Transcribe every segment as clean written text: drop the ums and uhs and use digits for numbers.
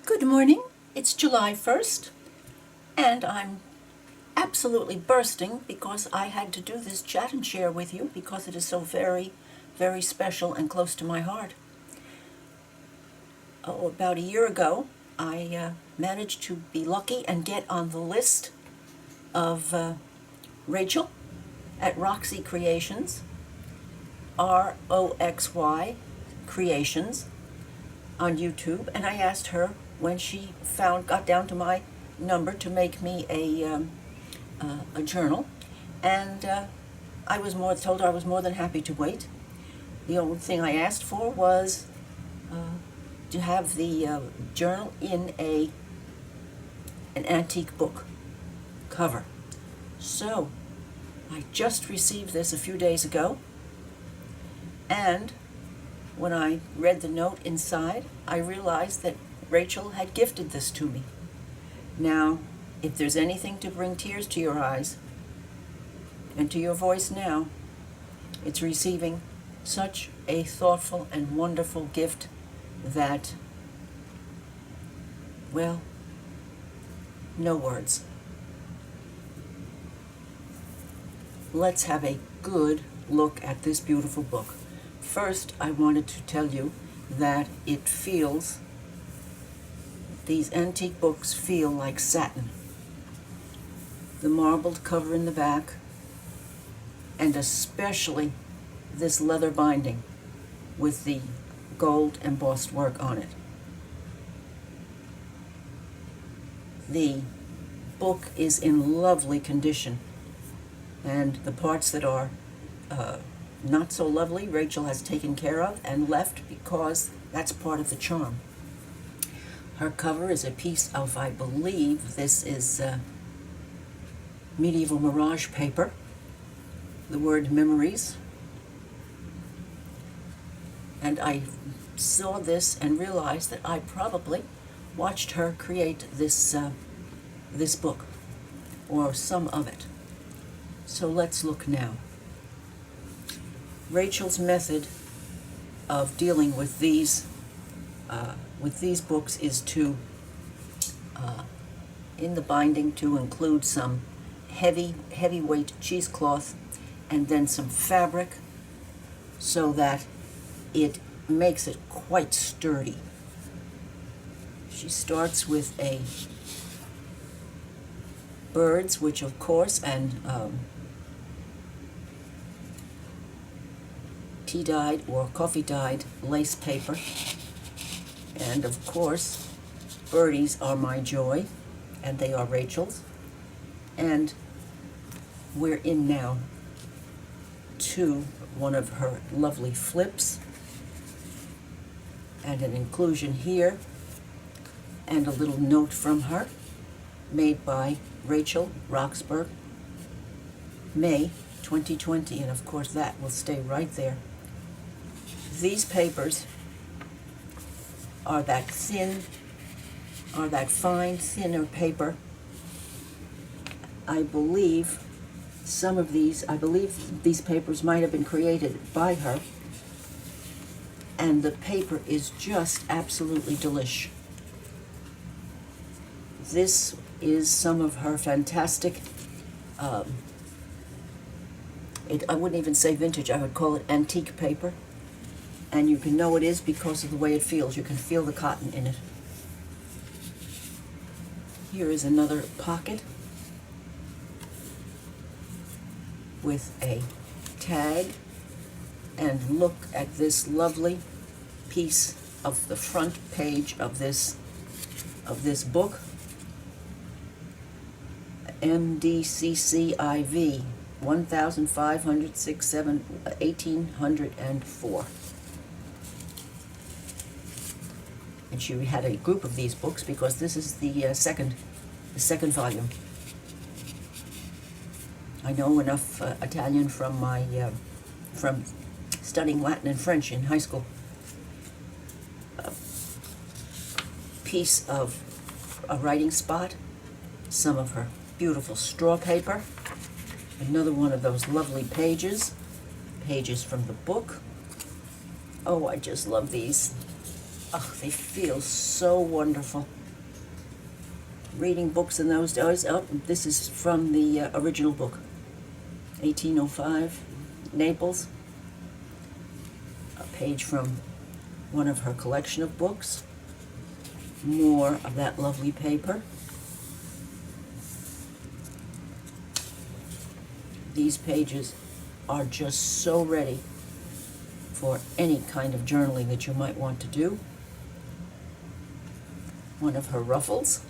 Good morning. It's July 1st, and I'm absolutely bursting because I had to do this chat and share with you because it is so very, very special and close to my heart. About a year ago, I managed to be lucky and get on the list of Rachel at RoxyCreations, Roxy Creations, on YouTube, and I asked her when she got down to my number to make me a journal, and I was told her I was more than happy to wait. The only thing I asked for was to have the journal in an antique book cover. So I just received this a few days ago, and when I read the note inside, I realized that Rachel had gifted this to me. Now, if there's anything to bring tears to your eyes and to your voice now, it's receiving such a thoughtful and wonderful gift that, well, no words. Let's have a good look at this beautiful book. First, I wanted to tell you that these antique books feel like satin. The marbled cover in the back, and especially this leather binding with the gold embossed work on it. The book is in lovely condition, and the parts that are not so lovely, Rachel has taken care of and left because that's part of the charm. Her cover is a piece of, I believe, this is medieval mirage paper. The word memories. And I saw this and realized that I probably watched her create this book, or some of it. So let's look now. Rachel's method of dealing with these books is to, in the binding, to include some heavyweight cheesecloth and then some fabric so that it makes it quite sturdy. She starts with a birds, which of course, and tea-dyed or coffee-dyed lace paper. And of course, birdies are my joy, and they are Rachel's. And we're in now to one of her lovely flips, and an inclusion here, and a little note from her, made by Rachel Roxburgh, May 2020, and of course that will stay right there. These papers are that fine, thinner paper. I believe these papers might have been created by her, and the paper is just absolutely delish. This is some of her fantastic, I wouldn't even say vintage, I would call it antique paper. And you can know it is because of the way it feels. You can feel the cotton in it. Here is another pocket with a tag. And look at this lovely piece of the front page of this book. MDCCIV 1804. And she had a group of these books because this is the second volume. I know enough Italian from from studying Latin and French in high school. A piece of a writing spot, some of her beautiful straw paper, another one of those lovely pages from the book. Oh, I just love these. Oh, they feel so wonderful. Reading books in those days. Oh, this is from the original book, 1805, Naples. A page from one of her collection of books. More of that lovely paper. These pages are just so ready for any kind of journaling that you might want to do. One of her ruffles.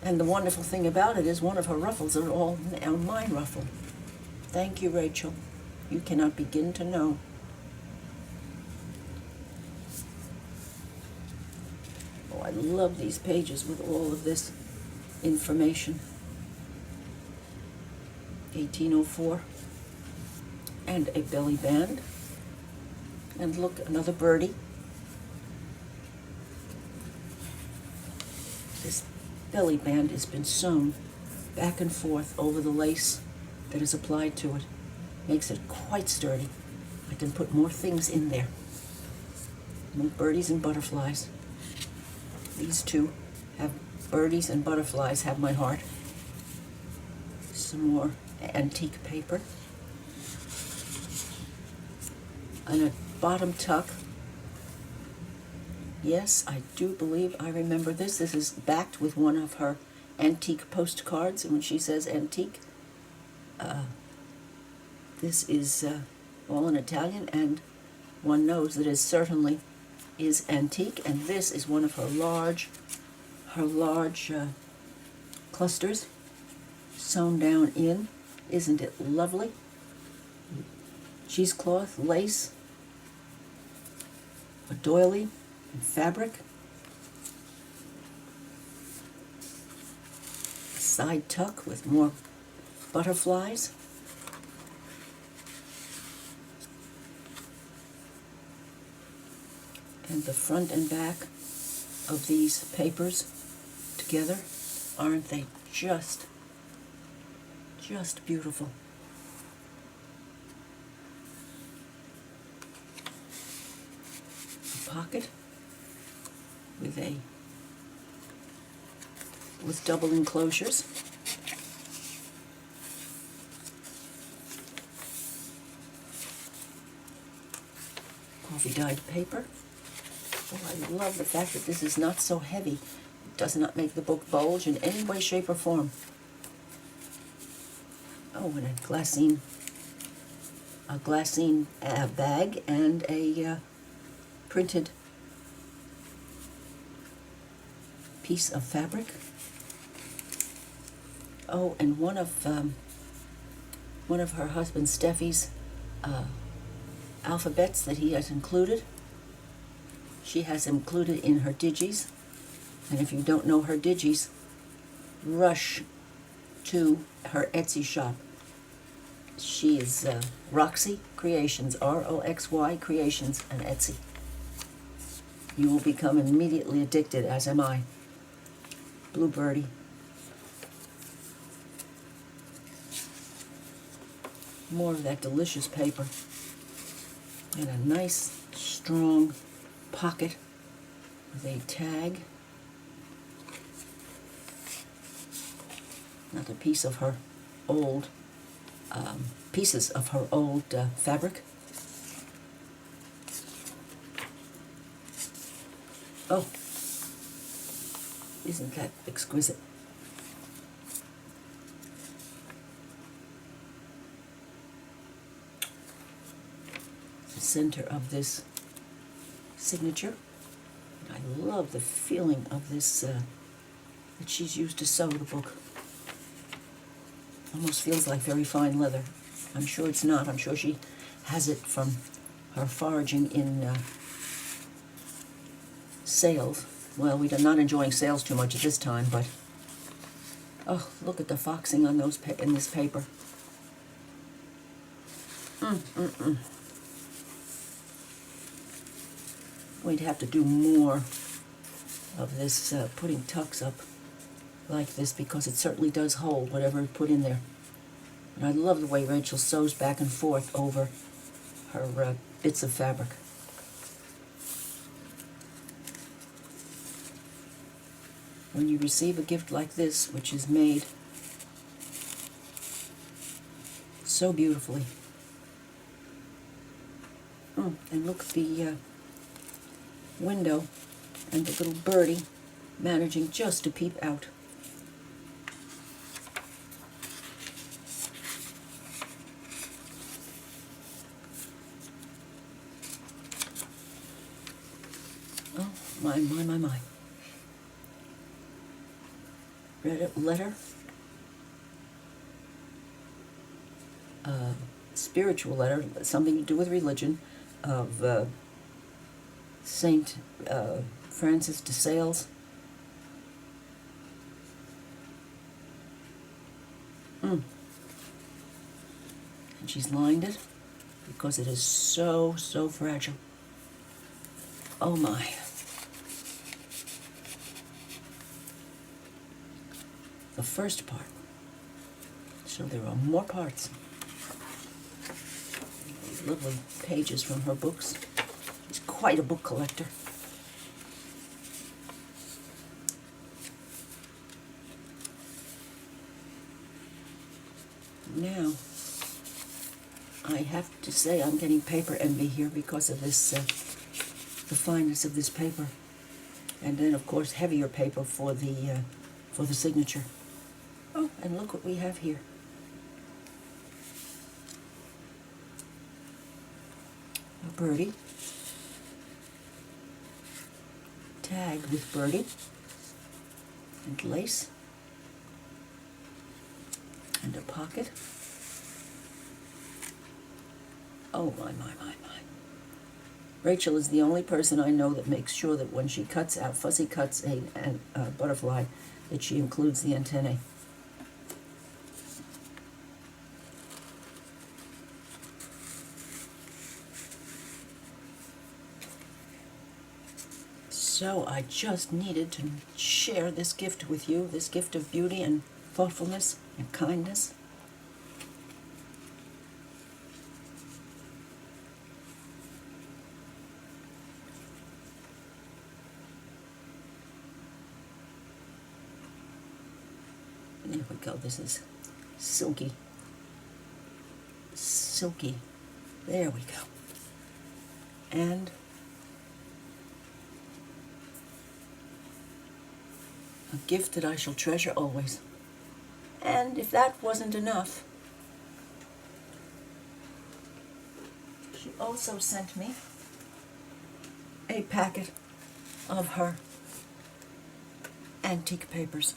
And the wonderful thing about it is one of her ruffles are all now my ruffle. Thank you, Rachel. You cannot begin to know. Oh, I love these pages with all of this information. 1804. And a belly band. And look, another birdie. This belly band has been sewn back and forth over the lace that is applied to it. Makes it quite sturdy. I can put more things in there. More birdies and butterflies. These two have birdies and butterflies have my heart. Some more antique paper. And a bottom tuck. Yes, I do believe I remember this. This is backed with one of her antique postcards. And when she says antique, this is all in Italian, and one knows that it certainly is antique. And this is one of her large clusters sewn down in. Isn't it lovely? Cheesecloth, lace, a doily, and fabric. A side tuck with more butterflies. And the front and back of these papers together, aren't they just beautiful? A pocket with double enclosures. Coffee dyed paper. Oh, I love the fact that this is not so heavy. It does not make the book bulge in any way, shape, or form. Oh, and a glassine bag and a printed piece of fabric. Oh, and one of her husband Steffi's alphabets that he has included. She has included in her digis. And if you don't know her digis, rush to her Etsy shop. She is RoxyCreations, R-O-X-Y Creations, and Etsy. You will become immediately addicted, as am I. Blue birdie. More of that delicious paper. And a nice, strong pocket with a tag. Another piece of her old, pieces of her old fabric. Oh, isn't that exquisite? The center of this signature. I love the feeling of this that she's used to sew the book. Almost feels like very fine leather. I'm sure it's not. I'm sure she has it from her foraging in sales. Well, we're not enjoying sales too much at this time, but oh, look at the foxing on those in this paper. We'd have to do more of this putting tucks up like this, because it certainly does hold whatever is put in there. And I love the way Rachel sews back and forth over her bits of fabric. when you receive a gift like this, which is made so beautifully. And look at the window and the little birdie managing just to peep out. Oh, my. Letter. Spiritual letter, something to do with religion, of Saint Francis de Sales. And she's lined it because it is so fragile. Oh my. The first part. So there are more parts. These lovely pages from her books. She's quite a book collector. Now, I have to say I'm getting paper envy here because of this, the fineness of this paper. And then, of course, heavier paper for the signature. Oh, and look what we have here. A birdie. Tag with birdie. And lace. And a pocket. Oh, my. Rachel is the only person I know that makes sure that when she fussy cuts a butterfly, that she includes the antennae. So I just needed to share this gift with you, this gift of beauty and thoughtfulness and kindness. There we go. This is silky. Silky. There we go. And a gift that I shall treasure always. And if that wasn't enough, she also sent me a packet of her antique papers.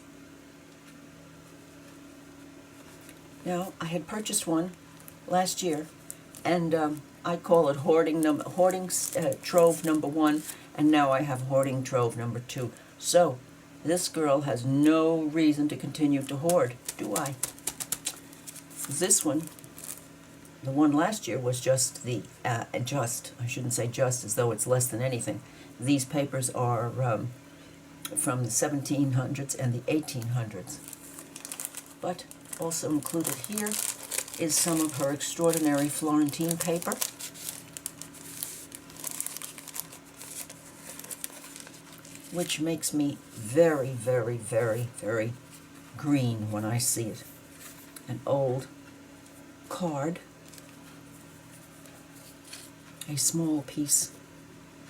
Now, I had purchased one last year, and I call it Hoarding Trove number 1, and now I have Hoarding Trove number 2. So, this girl has no reason to continue to hoard, do I? This one, the one last year, was just I shouldn't say just, as though it's less than anything. These papers are from the 1700s and the 1800s. But also included here is some of her extraordinary Florentine paper. Which makes me very, very, very, very green when I see it. An old card, a small piece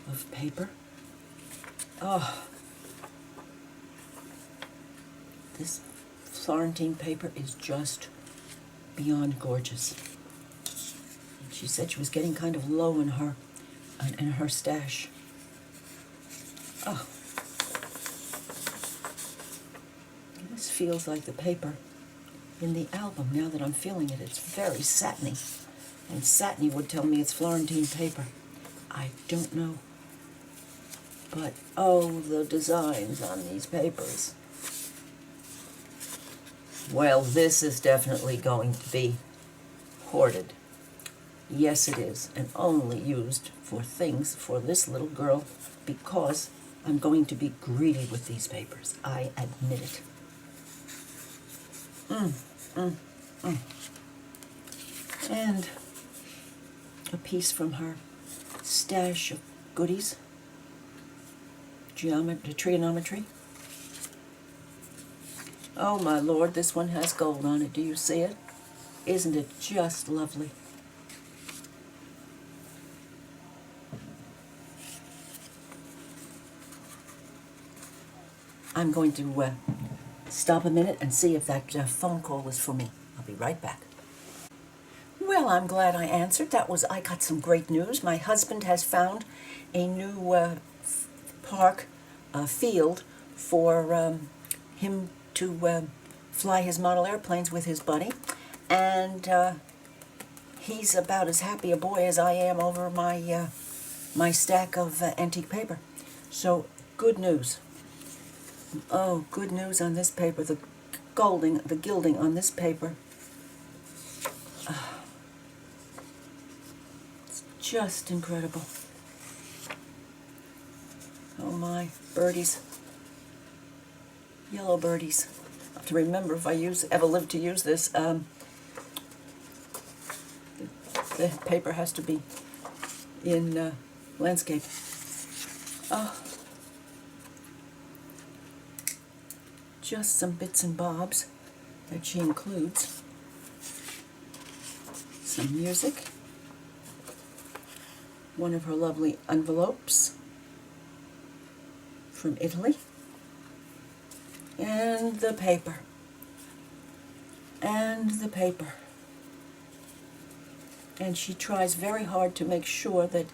of paper. Oh, this Florentine paper is just beyond gorgeous. She said she was getting kind of low in her stash. Oh. This feels like the paper in the album. Now that I'm feeling it, it's very satiny. And satiny would tell me it's Florentine paper. I don't know. But, oh, the designs on these papers. Well, this is definitely going to be hoarded. Yes, it is, and only used for things for this little girl, because I'm going to be greedy with these papers. I admit it. And a piece from her stash of goodies, trigonometry, Oh my Lord, this one has gold on it. Do you see it? Isn't it just lovely? I'm going to stop a minute and see if that phone call was for me. I'll be right back. Well, I'm glad I answered. I got some great news. My husband has found a new park field for him to fly his model airplanes with his buddy. And he's about as happy a boy as I am over my stack of antique paper. So, good news. Oh, good news on this paper. The gilding on this paper. It's just incredible. Oh my, birdies. Yellow birdies. I have to remember if I ever live to use this. The paper has to be in landscape. Oh. Just some bits and bobs that she includes. Some music. One of her lovely envelopes from Italy. And the paper. And the paper. And she tries very hard to make sure that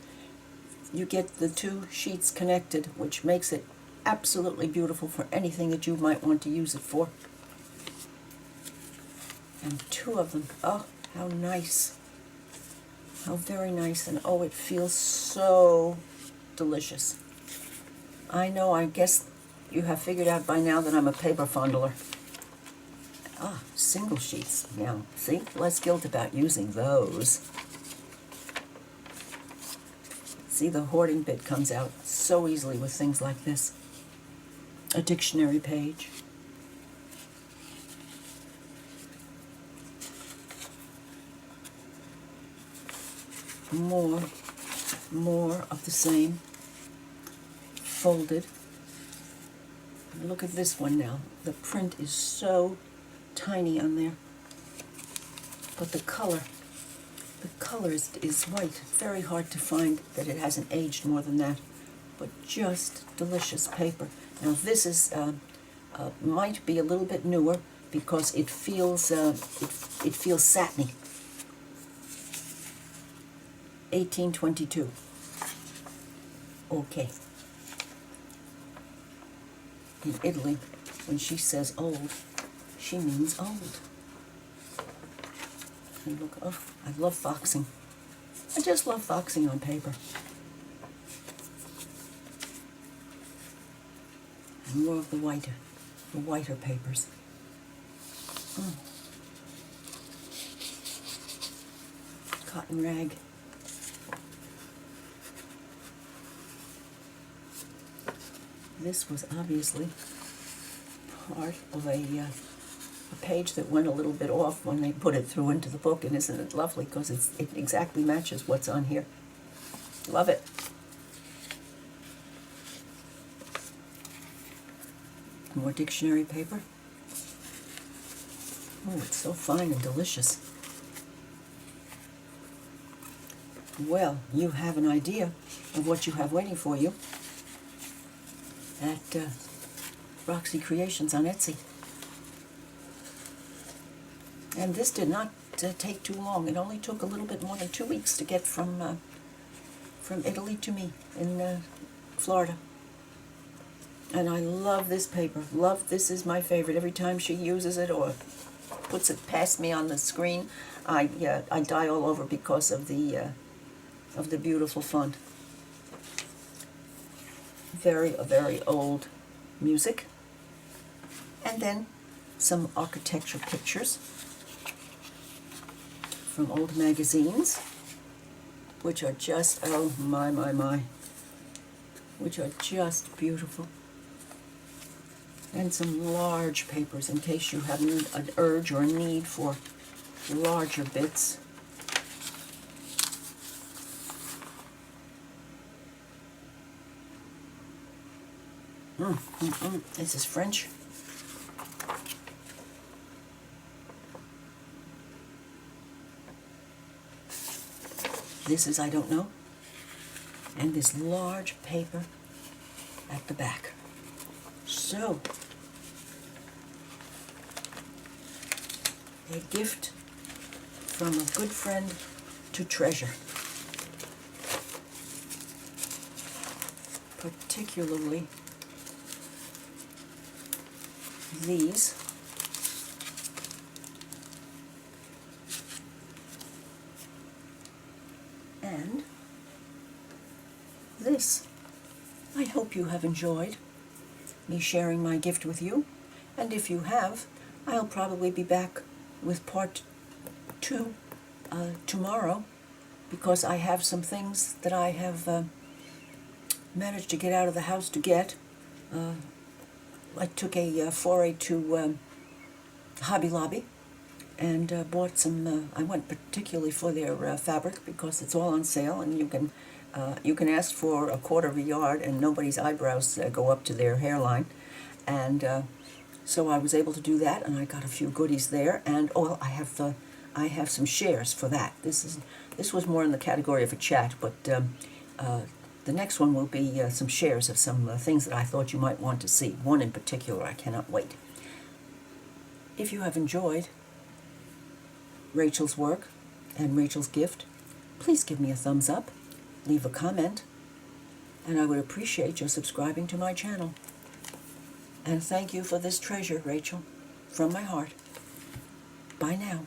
you get the two sheets connected, which makes it absolutely beautiful for anything that you might want to use it for. And two of them. Oh, how nice. How very nice. And oh, it feels so delicious. I guess you have figured out by now that I'm a paper fondler. Ah, single sheets. Now, see, less guilt about using those. See, the hoarding bit comes out so easily with things like this. A dictionary page. More of the same, folded. Look at this one now. The print is so tiny on there, but the color is white. Very hard to find that it hasn't aged more than that, but just delicious paper. Now this is might be a little bit newer because it feels it feels satiny. 1822. Okay. In Italy, when she says old, she means old. And look, oh, I love foxing. I just love foxing on paper. And more of the whiter papers. Cotton rag. This was obviously part of a page that went a little bit off when they put it through into the book, and isn't it lovely because it exactly matches what's on here. Love it. More dictionary paper. Oh, it's so fine and delicious. Well, you have an idea of what you have waiting for you at RoxyCreations on Etsy. And this did not take too long. It only took a little bit more than 2 weeks to get from Italy to me in Florida. And I love this paper. This is my favorite. Every time she uses it or puts it past me on the screen, I die all over because of the beautiful font. Very old music. And then some architectural pictures from old magazines, which are just, oh my, which are just beautiful. And some large papers in case you have an urge or a need for larger bits. This is French. this is, I don't know. And this large paper at the back. So, a gift from a good friend to treasure. Particularly these. And this. I hope you have enjoyed me sharing my gift with you, and if you have, I'll probably be back with part 2 tomorrow, because I have some things that I have managed to get out of the house to get. I took a foray to Hobby Lobby and bought some. I went particularly for their fabric because it's all on sale, and you can ask for a quarter of a yard, and nobody's eyebrows go up to their hairline, and so I was able to do that, and I got a few goodies there, and I have some shares for that. This was more in the category of a chat, but the next one will be some shares of some things that I thought you might want to see. One in particular, I cannot wait. If you have enjoyed Rachel's work and Rachel's gift, please give me a thumbs up, leave a comment, and I would appreciate your subscribing to my channel. And thank you for this treasure, Rachel, from my heart. Bye now.